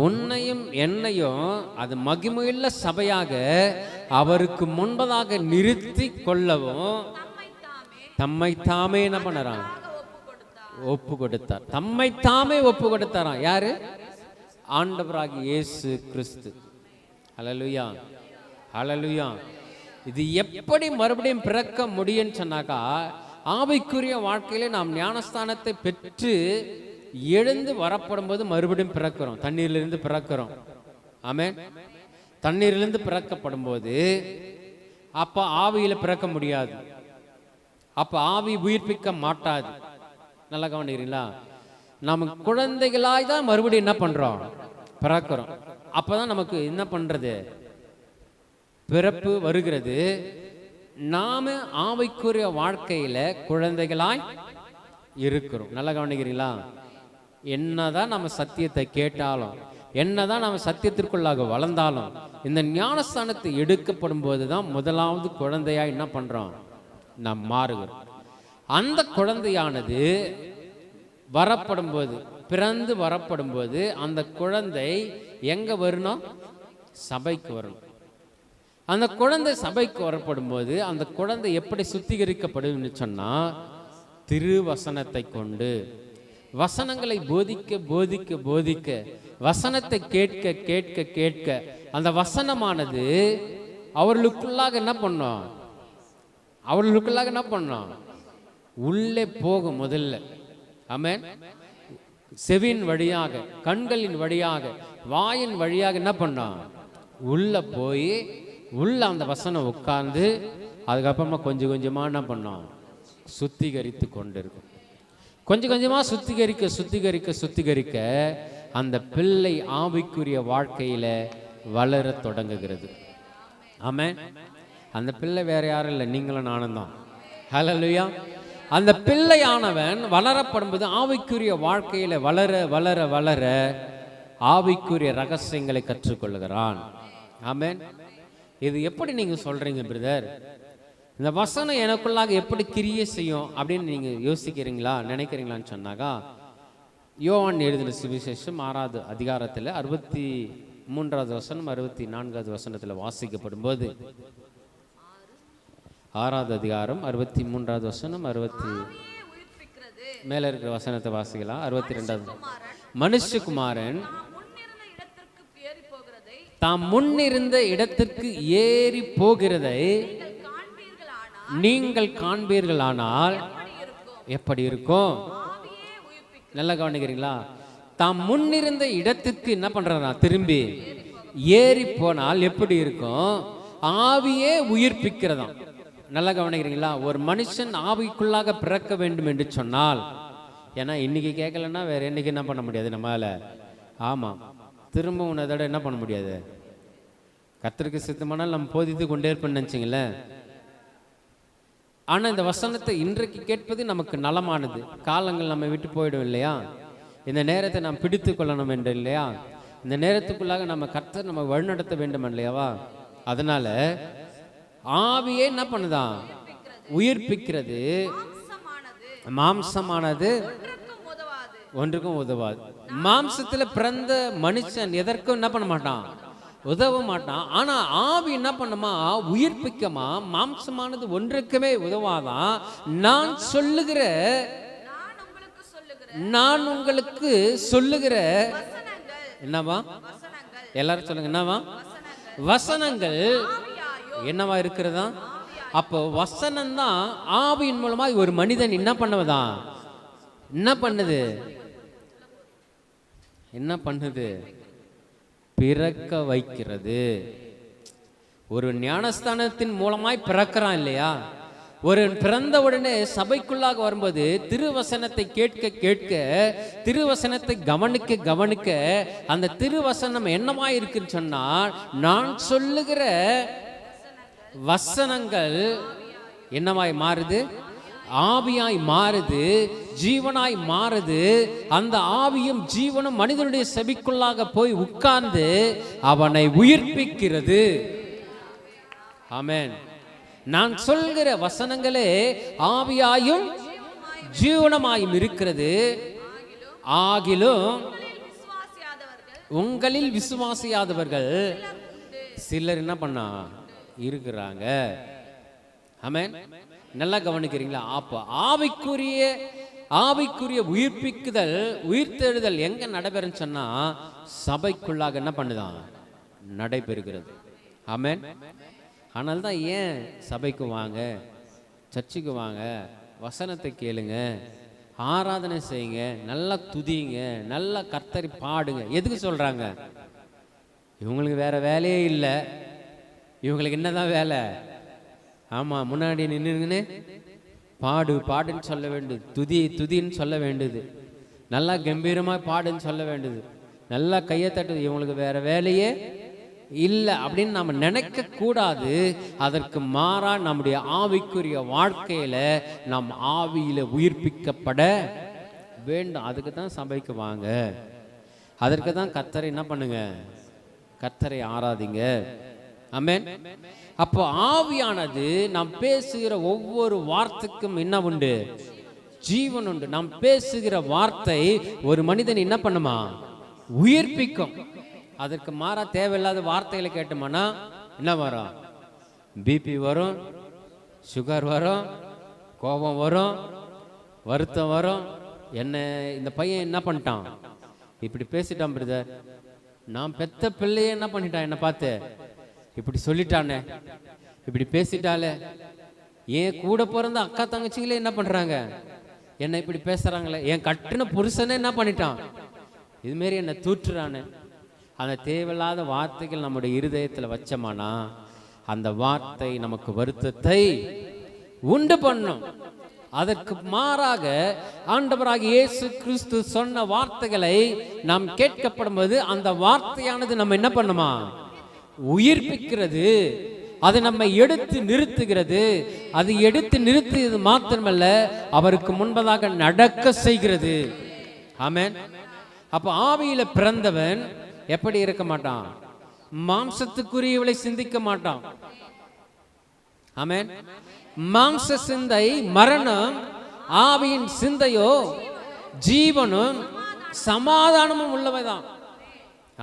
உன்னையும் என்னையும் அது மகிமையுள்ள சபையாக அவருக்கு முன்பதாக நிறுத்தி கொள்ளவும் தம்மை தாமே என்ன பண்ணறான்? ஒப்பு கொடுத்தார். தம்மை தாமே ஒப்பு கொடுத்தாராம். யாரு? ஆண்டவராகிய இயேசு கிறிஸ்து. ஹல்லேலூயா, ஹல்லேலூயா. இது எப்படி மறுபடியும் பிறக்க முடியும்னு சொன்னாக்கா, ஆவிக்குரிய வாழ்க்கையிலே நாம் ஞானஸ்தானத்தை பெற்று எழுந்து வரப்படும் போது மறுபடியும் பிறக்கிறோம். தண்ணீரிலிருந்து பிறக்கிறோம். ஆமென். தண்ணீரிலிருந்து பிறக்கப்படும் போது அப்ப ஆவியில பிறக்க முடியாது. அப்ப ஆவி உயிர்ப்பிக்க மாட்டாது. நல்லா கவனிக்கிறீங்களா? நம்ம குழந்தைகளாய் தான் மறுபடியும் என்ன பண்றோம்? பிறக்கிறோம். அப்பதான் நமக்கு என்ன பண்றது? பிறப்பு வருகிறது. நாம ஆவிக்குரிய வாழ்க்கையில குழந்தைகளாய் இருக்கிறோம். நல்லா கவனிக்கிறீங்களா? என்னதான் நம்ம சத்தியத்தை கேட்டாலும், என்னதான் நம்ம சத்தியத்திற்குள்ளாக வளர்ந்தாலும், இந்த ஞானஸ்தானத்தை எடுக்கப்படும் போதுதான் முதலாவது குழந்தையா என்ன பண்றோம்? நாம் மாறுகிறோம். அந்த குழந்தையானது வரப்படும் போது, பிறந்து வரப்படும் போது, அந்த குழந்தை எங்க வரணும்? சபைக்கு வரணும். அந்த குழந்தை சபைக்கு வரப்படும் போது அந்த குழந்தை எப்படி சுத்திகரிக்கப்படும் சொன்னா, திருவசனத்தை கொண்டு, வசனங்களை போதிக்க போதிக்க போதிக்க, வசனத்தை கேட்க கேட்க கேட்க, அந்த வசனமானது அவர்களுக்குள்ளாக என்ன பண்ணும்? அவர்களுக்குள்ளாக என்ன பண்ணும்? உள்ளே போகும். முதல்ல ஆமென். செவியின் வழியாக, கண்களின் வழியாக, வாயின் வழியாக என்ன பண்ணோம்? உள்ள போய் உள்ள அந்த வசனம் உட்கார்ந்து அதுக்கப்புறமா கொஞ்சம் கொஞ்சமா என்ன பண்ணோம்? சுத்திகரித்து கொண்டிருக்கும். கொஞ்சம் கொஞ்சமா சுத்திகரிக்க சுத்திகரிக்க சுத்திகரிக்க அந்த பிள்ளை ஆவிக்குரிய வாழ்க்கையில வளர தொடங்குகிறது. ஆமென். அந்த பிள்ளை வேற யாரும் இல்லை, நீங்களும் நானும் தான். ஹல்லேலூயா. அந்த பிள்ளையானவன் வளரப்படும்போது ஆவிக்குரிய வாழ்க்கையில வளர வளர வளர ஆவிக்குரிய ரகசியங்களை கற்றுக்கொள்கிறான். ஆமென். இது எப்படி நீங்க சொல்றீங்க பிரதர்? இந்த வசனம் எனக்குள்ளாக எப்படி கிரியை செய்யும் அப்படின்னு நீங்க யோசிக்கிறீங்களா, நினைக்கிறீங்களான்னு சொன்னாக்கா, யோவான் எழுதின சுவிசேஷம் 6வது அதிகாரத்தில் 63வது வசனம் 64வது வசனத்தில் வாசிக்கப்படும் போது, 6வது அதிகாரம் 63வது வசனம் 60 மேல இருக்கிற வசனத்தை வாசிக்கலாம். 62வது, மனுஷகுமாரன் தாம் முன்னிருந்த இடத்திற்கு ஏறி போகிறதை நீங்கள் காண்பீர்களானால் எப்படி இருக்கும்? நல்லா கவனிக்கிறீங்களா? தாம் முன்னிருந்த இடத்துக்கு என்ன பண்றா? திரும்பி ஏறி போனால் எப்படி இருக்கும்? ஆவியே உயிர்ப்பிக்கிறதாம். நல்லா கவனிக்கிறீங்களா? ஒரு மனுஷன் ஆவிக்குள்ளாக பிறக்க வேண்டும் என்று சொன்னால், ஏன்னா இன்னைக்கு கேட்கலன்னா வேற என்னைக்கு என்ன பண்ண முடியாது நம்மளால. ஆமா, திரும்ப உன்னதோட என்ன பண்ண முடியாது? கர்த்தருக்கு சித்தமானால் நம்ம போதித்து கொண்டே இருப்போம்னு நினச்சிங்களேன். ஆனால் இந்த வசனத்தை இன்றைக்கு கேட்பது நமக்கு நலமானது. காலங்கள் நம்ம விட்டு போயிடும் இல்லையா? இந்த நேரத்தை நாம் பிடித்து கொள்ளணும் என்று இல்லையா? இந்த நேரத்துக்குள்ளாக நம்ம கர்த்தர் நம்ம வழிநடத்த வேண்டும் இல்லையாவா? அதனால ஆவியே என்ன பண்ணுதான்? உயிர்ப்பிக்கிறது. மாம்சமானது ஒன்றுக்கும் உதவாது. மாம்சத்தில் பிறந்த மனுஷன் எதற்கும் என்ன பண்ண மாட்டான்? உதவ மாட்டான். ஆனா ஆவி என்ன பண்ணுமா? உயிர்ப்பிக்கமா. மாம்சமானது ஒன்றுக்குமே உதவாதான். நான் உங்களுக்கு சொல்லுகிற என்னவா? எல்லாரும் சொல்லுங்க, என்னவா? வசனங்கள் என்னவா இருக்கிறதா? அப்போ வசனம் தான் ஆவியின் மூலமா ஒரு மனிதன் என்ன பண்ணுவதான்? என்ன பண்ணுது? பிறக்க வைக்கிறது. ஒரு ஞானஸ்தானத்தின் மூலமாய் பிறக்கிறான் இல்லையா? ஒரு பிறந்த உடனே சபைக்குள்ளாக வரும்போது திருவசனத்தை கேட்க கேட்க, திருவசனத்தை கவனிக்க கவனிக்க, அந்த திருவசனம் என்னமாய் இருக்குன்னு சொன்னால், நான் சொல்லுகிற வசனங்கள் என்னவாய் மாறுது? ஆவியாய் மாறுது, ஜீவனாய் மாறுது. அந்த ஆவியும் ஜீவனும் மனிதனுடைய செவிக்குள்ளாக போய் உட்கார்ந்து அவனை உயிர்ப்பிக்கிறது. ஆமென். நான் சொல்கிற வசனங்களே ஆவியாயும் ஜீவனமாயும் இருக்கிறது. ஆகிலும் உங்களில் விசுவாசியாதவர்கள் சிலர் என்ன பண்ணா இருக்கிறாங்க. ஆமென். நல்லா கவனிக்கிறீங்களா? அப்போ ஆவிக்குரிய உயிர்ப்பிக்குதல், உயிர்த்தெழுதல் எங்க நடைபெறும் சொன்னா சபைக்குள்ளாக என்ன பண்ணுதான்? நடைபெறுகிறது. ஆமென். ஆனால் தான் ஏன் சபைக்கு வாங்க, சர்ச்சுக்கு வாங்க, வசனத்தை கேளுங்க, ஆராதனை செய்யுங்க, நல்லா துதிங்க, நல்லா கர்த்தரை பாடுங்க. எதுக்கு சொல்றாங்க? இவங்களுக்கு வேற வேலையே இல்லை. இவங்களுக்கு என்னதான் வேலை? ஆமா, முன்னாடி நின்றுங்கன்னு பாடுன்னு சொல்ல வேண்டியது, துதின்னு சொல்ல வேண்டியது, நல்லா கம்பீரமா பாடுன்னு சொல்ல வேண்டியது, நல்லா கையை தட்டுது. இவங்களுக்கு வேற வேலையே இல்லை அப்படின்னு நம்ம நினைக்க கூடாது. அதற்கு மாறா நம்முடைய ஆவிக்குரிய வாழ்க்கையில நாம் ஆவியில உயிர்ப்பிக்கப்பட வேண்டும். அதுக்கு தான் சபைக்கு வாங்க. அதற்கு தான் கர்த்தரை என்ன பண்ணுங்க? கர்த்தரை ஆராதிங்க. ஆமென். அப்போ ஆவியானது நாம் பேசுகிற ஒவ்வொரு வார்த்தைக்கும் என்ன உண்டு? ஜீவன் உண்டு. நாம் பேசுகிற வார்த்தை ஒரு மனிதன் என்ன பண்ணுமா? உயிர்ப்பிக்கும். அதற்கு மாறா தேவையில்லாத வார்த்தைகளை கேட்டோம்னா என்ன வரும்? பிபி வரும், சுகர் வரும், கோபம் வரும், வருத்தம் வரும். என்ன இந்த பையன் என்ன பண்ணிட்டான்? இப்படி பேசிட்டான் பிரதர். நான் பெத்த பிள்ளையே என்ன பண்ணிட்டான்? என்னை பார்த்து இப்படி சொல்லிட்டானே, இப்படி பேசிட்டாலே. என் கூட பிறந்த அக்கா தங்கச்சிங்களே என்ன பண்றாங்க? என்ன இப்படி பேசுறாங்களே. என் கட்டின புருஷனே என்ன பண்ணிட்டான்? இதுமாரி என்னை தூற்றுறானே. அந்த தேவையில்லாத வார்த்தைகள் நம்முடைய இருதயத்தில் வச்சோமானா அந்த வார்த்தை நமக்கு வருத்தத்தை உண்டு பண்ணும். அதற்கு மாறாக ஆண்டவராகிய இயேசு கிறிஸ்து சொன்ன வார்த்தைகளை நாம் கேட்கப்படும்போது அந்த வார்த்தையானது நம்ம என்ன பண்ணுமா? உயிர்ப்பிக்கிறது. அது நம்மை எடுத்து நிறுத்துகிறது. அது எடுத்து நிறுத்தியது மாத்திரமல்ல, அவருக்கு முன்பதாக நடக்க செய்கிறது. ஆமென். அப்ப ஆவியில பிறந்தவன் எப்படி இருக்க மாட்டான்? மாம்சத்துக்குரியவளை சிந்திக்க மாட்டான். ஆமென். மாம்ச சிந்தை மரணம், ஆவியின் சிந்தையோ ஜீவனும் சமாதானமும் உள்ளவைதான்.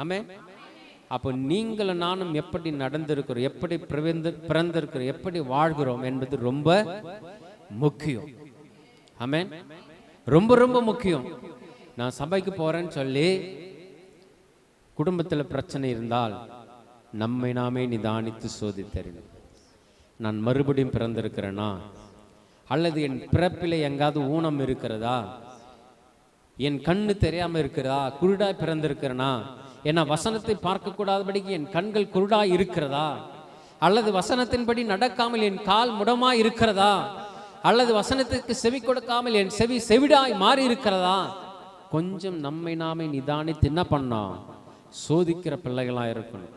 ஆமென். அப்போ நீங்களும் நானும் எப்படி நடந்திருக்கிறோம், எப்படி பிறந்திருக்கிறோம், எப்படி வாழ்கிறோம் என்பது ரொம்ப முக்கியம். ஆமென். ரொம்ப ரொம்ப முக்கியம். நான் சபைக்கு போறேன்னு சொல்லி குடும்பத்தில் பிரச்சனை இருந்தால் நம்மை நாமே நிதானித்து சோதித்தறிந்து, நான் மறுபடியும் பிறந்திருக்கிறேனா, அல்லது என் பிறப்பிலே எங்காவது ஊனம் இருக்கிறதா, என் கண்ணு தெரியாம இருக்கிறதா, குருடாய் பிறந்திருக்கிறேனா, ஏன்னா வசனத்தை பார்க்க கூடாதபடிக்கு என் கண்கள் குருடாய் இருக்கிறதா, அல்லது வசனத்தின்படி நடக்காமல் என் கால் முடமாய் இருக்கிறதா, அல்லது வசனத்திற்கு செவி கொடுக்காமல் என் செவி செவிடாய் மாறி இருக்கிறதா. கொஞ்சம் நம்மை நாமே நிதானித்து என்ன பண்ணோம்? சோதிக்கிற பிள்ளைகளா இருக்கணும்.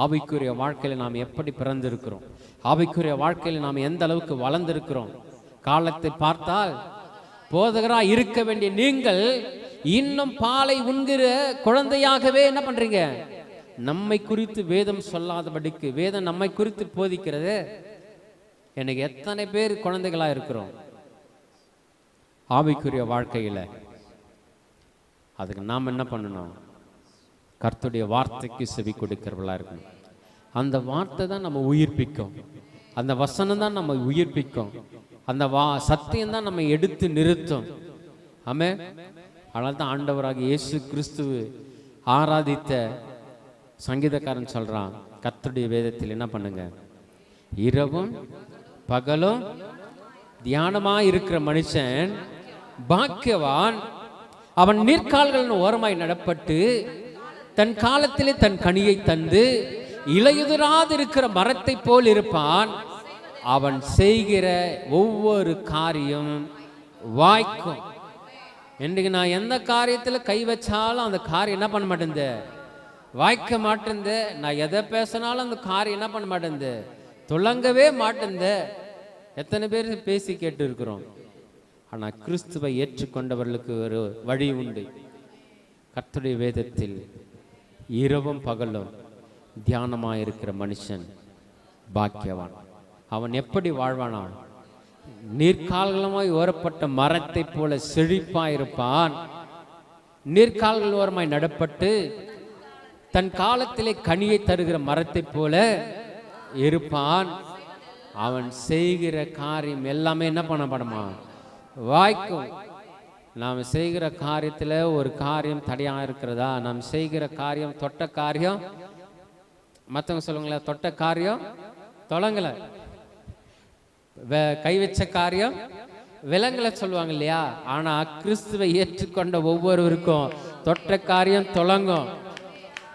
ஆவிக்குரிய வாழ்க்கையில் நாம் எப்படி பிறந்திருக்கிறோம், ஆவிக்குரிய வாழ்க்கையில் நாம் எந்த அளவுக்கு வளர்ந்திருக்கிறோம். காலத்தை பார்த்தால் போதகராக இருக்க வேண்டிய நீங்கள் இன்னும் பாலை உண்கிற குழந்தையாகவே என்ன பண்றீங்க? நம்மை குறித்து வேதம் சொல்லாதபடிக்கு வேதம் நம்மை குறித்து போதிக்கிறது. எனக்கு எத்தனை பேர் குழந்தைகளா இருக்கிறோம் ஆவிக்குரிய வாழ்க்கையில? அதுக்கு நாம் என்ன பண்ணணும்? கர்த்தருடைய வார்த்தைக்கு செவி கொடுக்கிறவளா இருக்கணும். அந்த வார்த்தை தான் நம்ம உயிர்ப்பிக்கும், அந்த வசனம் தான் நம்ம உயிர்ப்பிக்கும், அந்த சத்தியம் தான் நம்ம எடுத்து நிறுத்தும். ஆமென். அதனால தான் ஆண்டவராக இயேசு கிறிஸ்து ஆராதித்த சங்கீதக்காரன் சொல்றான், கர்த்தருடைய வேதத்தில் என்ன பண்ணுங்க, இரவும் பகலும் தியானமா இருக்கிற மனுஷன் பாக்கியவான். அவன் நீர்க்கால்களின் ஓரமாய் நடப்பட்டு தன் காலத்திலே தன் கனியை தந்து இலையுதிராது இருக்கிற மரத்தை போல் இருப்பான். அவன் செய்கிற ஒவ்வொரு காரியம் வாய்க்கும். இன்றைக்கு நான் எந்த காரியத்தில் கை வச்சாலும் அந்த காரியம் என்ன பண்ண மாட்டேங்குது, வாய்க்க மாட்டேங்குது. நான் எதை பேசினாலும் அந்த காரியம் என்ன பண்ண மாட்டேங்குது, துளங்கவே மாட்டேங்குது. எத்தனை பேர் பேசி கேட்டு இருக்கிறோம். ஆனால் கிறிஸ்துவை ஏற்றுக்கொண்டவர்களுக்கு ஒரு வழி உண்டு. கர்த்தருடைய வேதத்தில் இரவும் பகலும் தியானமாக இருக்கிற மனுஷன் பாக்கியவான். அவன் எப்படி வாழ்வானா? நீர்க்கால்களுமாய் ஓரப்பட்ட மரத்தை போல செழிப்பாயிருப்பான். நீர்க்கால்கள் ஓரமாய் நடப்பட்டு தன் காலத்திலே கனியை தருகிற மரத்தை போல இருப்பான். அவன் செய்கிற காரியம் எல்லாமே என்ன பண்ணப்படுமா, வாய்க்கும். நாம் செய்கிற காரியத்தில் ஒரு காரியம் தடையாக இருக்கிறதா? நாம் செய்கிற காரியம் தொட்ட காரியம், மற்றவங்க சொல்லுங்களேன், தொட்ட காரியம் தொடங்கலை, கை வச்ச காரியம் விலங்கலை சொல்லுவாங்க இல்லையா? ஆனா கிறிஸ்துவை ஏற்றுக்கொண்ட ஒவ்வொருவருக்கும் தொட்ட காரியம் தொடங்கும்,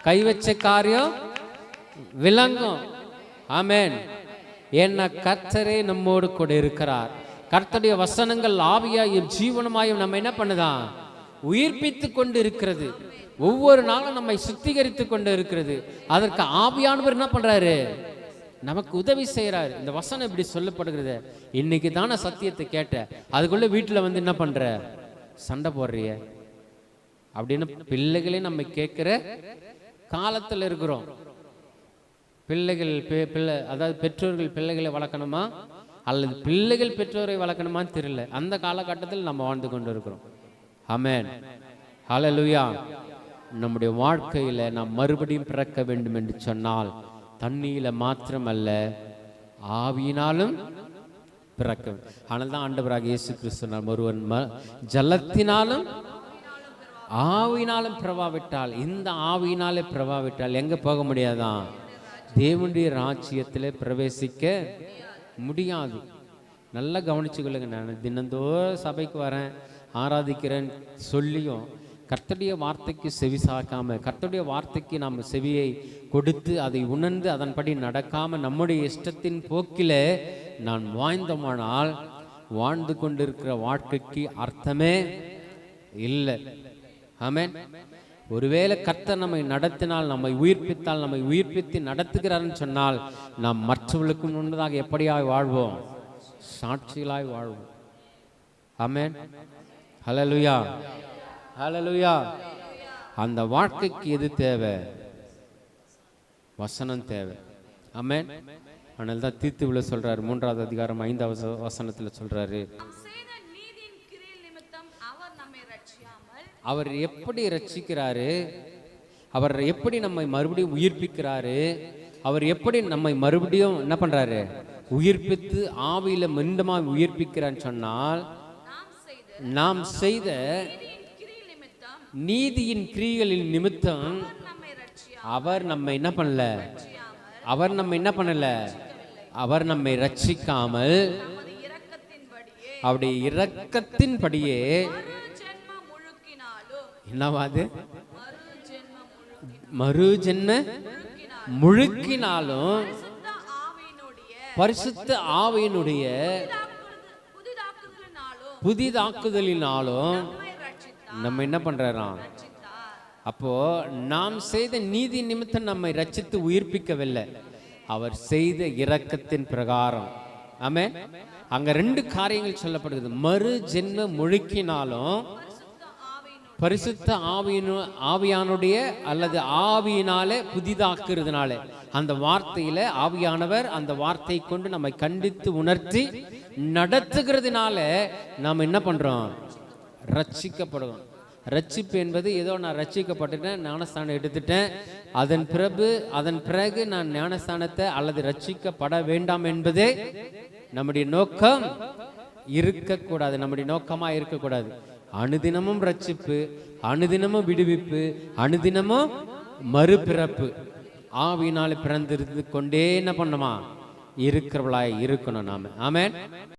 கை வச்ச காரியம் விளங்கும். ஆமென். ஏன்னா கர்த்தரே நம்மோடு கூட இருக்கிறார். கர்த்தருடைய வசனங்கள் ஆவியாயும் ஜீவனமாயும் நம்ம என்ன பண்ணுதான், உயிர்ப்பித்து கொண்டு இருக்கிறது. ஒவ்வொரு நாளும் நம்மை சுத்திகரித்து கொண்டு இருக்கிறது. அதற்கு ஆவியானவர் என்ன பண்றாரு, நமக்கு உதவி செய்யறாரு. இந்த வசனம் இப்படி சொல்லப்படுகிறது. இன்னைக்கு தானே சத்தியத்தை கேட்ட, அதுக்குள்ள வீட்டில் வந்து என்ன பண்ற, சண்டை போடுறிய அப்படின்னு பிள்ளைகளே நம்ம கேட்கிற காலத்தில் இருக்கிறோம். பிள்ளைகள் அதாவது பெற்றோர்கள் பிள்ளைகளை வளர்க்கணுமா அல்லது பிள்ளைகள் பெற்றோரை வளர்க்கணுமான்னு தெரியல. அந்த காலகட்டத்தில் நம்ம வாழ்ந்து கொண்டு இருக்கிறோம். ஆமென். ஹல்லேலூயா. நம்முடைய வாழ்க்கையில நாம் மறுபடியும் பிறக்க வேண்டும் என்று சொன்னால் தண்ணியில மாத்திரமல்ல ஆவியினாலும் பிறக்க. ஆனால் தான் ஆண்டவராக இயேசு கிறிஸ்து ஒருவன் ஜலத்தினாலும் ஆவியினாலும் பிரவாவிட்டால், இந்த ஆவியினாலே பிரவாவிட்டால் எங்க போக முடியாதான், தேவனுடைய ராஜ்யத்தில் பிரவேசிக்க முடியாது. நல்லா கவனிச்சுக்கொள்ளுங்க. நான் தினந்தோறும் சபைக்கு வரேன், ஆராதிக்கிறேன் சொல்லியும் கர்த்தருடைய வார்த்தைக்கு செவி சாக்காம, கர்த்தருடைய வார்த்தைக்கு நாம் செவியை கொடுத்து அதை உணர்ந்து அதன்படி நடக்காம நம்முடைய இஷ்டத்தின் போக்கில நான் வாழ்ந்தோமானால் வாழ்ந்து கொண்டிருக்கிற வாழ்க்கைக்கு அர்த்தமே இல்லை. ஆமென். ஒருவேளை கர்த்தர் நம்மை நடத்தினால், நம்மை உயிர்ப்பித்தால், நம்மை உயிர்ப்பித்து நடத்துகிறார்னு சொன்னால் நாம் மற்றவர்களுக்கு முன்னதாக எப்படியாய் வாழ்வோம், சாட்சிகளாய் வாழ்வோம். ஆமென். ஹல்லேலூயா, ஹல்லேலூயா. அந்த வாழ்க்கைக்கு எது தேவை? வசனம் தேவை. ஆமென். அதனால தான் தீத்துவில சொல்றாரு, 3வது அதிகாரம் 5வது வசனத்தில் சொல்றாரு, அவர் எப்படி ரட்சிக்கிறாரு, அவர் எப்படி நம்மை மறுபடியும் உயிர்ப்பிக்கிறாரு, அவர் எப்படி நம்மை மறுபடியும் என்ன பண்றாரு, உயிர்ப்பித்து ஆவியில மீண்டுமாய் உயிர்ப்பிக்கிறான்னு சொன்னால் நாம் செய்த நீதியின் கிரியைகளின் நிமித்தம் அவர் நம்மை என்ன பண்ணல, அவர் நம்ம என்ன பண்ணல, அவர் நம்மை ரட்சிக்காமல் அவருடைய இரக்கத்தின்படியே என்னவாது, மறு ஜென்ம முழுக்கினாலும் பரிசுத்த ஆவியினுடைய புதிதாக்குதலினாலும் நம்ம என்ன பண்றாராம், அப்போ நாம் செய்த நீதி நிமித்தம் நம்மை ரட்சித்து உயிர்ப்பிக்கவில்லை, அவர் செய்த இரக்கத்தின் பிரகாரம். ஆமென். அங்க 2 காரியங்கள் சொல்லப்படுகிறது. மறு ஜென்ம முழுக்கினாலும் பரிசுத்த ஆவியானுடைய அல்லது ஆவியினாலே புதிதாக்குறதுனால, அந்த வார்த்தையில ஆவியானவர் அந்த வார்த்தை கொண்டு நம்மை கண்டித்து உணர்த்தி நடத்துகிறதுனால நாம் என்ன பண்றோம்? ரட்சிக்கப்படுவோம். ரட்சிப்பு என்பது ஏதோ நான் ரட்சிக்கப்பட்டுட்டேன், ஞானஸ்தானம் எடுத்துட்டேன், அதன் பிறகு நான் ஞானஸ்தானத்தை அல்லது ரட்சிக்கப்பட வேண்டாம் என்பதே நம்முடைய நோக்கம் இருக்கக்கூடாது. நம்முடைய நோக்கமா இருக்கக்கூடாது. அனுதினமும் ரட்சிப்பு, அனுதினமும் விடுவிப்பு, அனுதினமும் மறுபிறப்பு, ஆவியினால் பிறந்திருந்து கொண்டே என்ன பண்ணுமா இருக்கிறவளாய் இருக்கணும் நாம. ஆமென்.